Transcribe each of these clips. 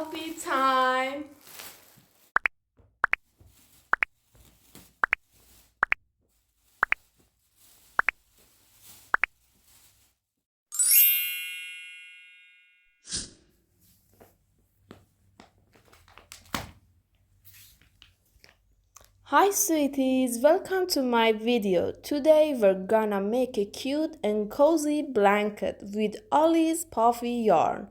coffee time. Hi sweeties, welcome to my video. Today we're gonna make a cute and cozy blanket with Ollie's puffy yarn.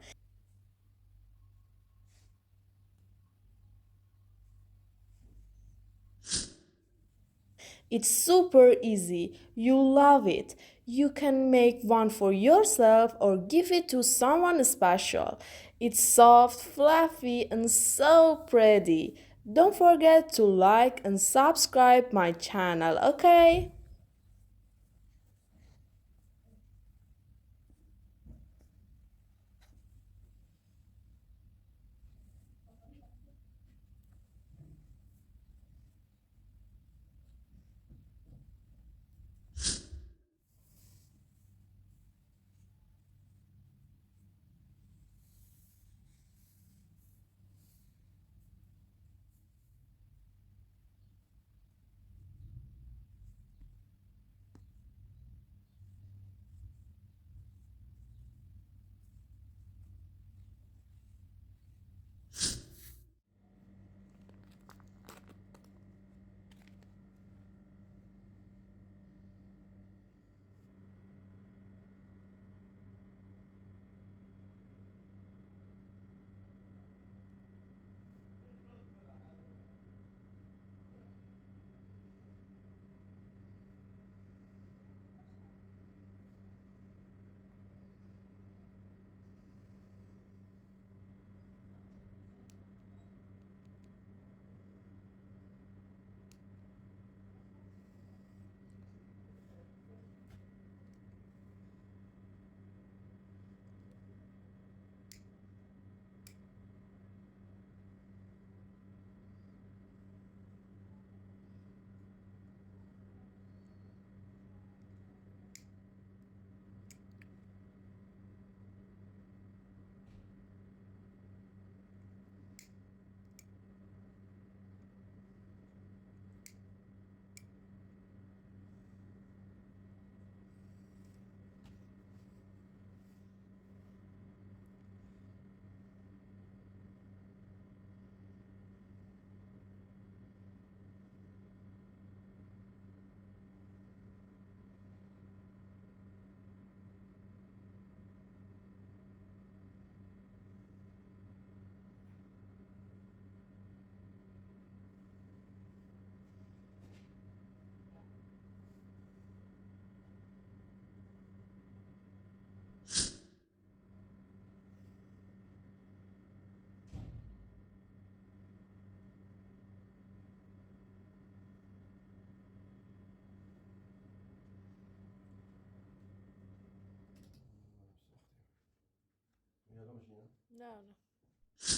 It's super easy. You'll love it. You can make one for yourself or give it to someone special. It's soft, fluffy, and so pretty. Don't forget to like and subscribe my channel, okay? No, no.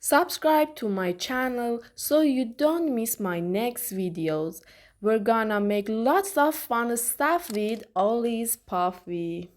Subscribe to my channel so you don't miss my next videos. We're gonna make lots of fun stuff with Ollie's Puffy.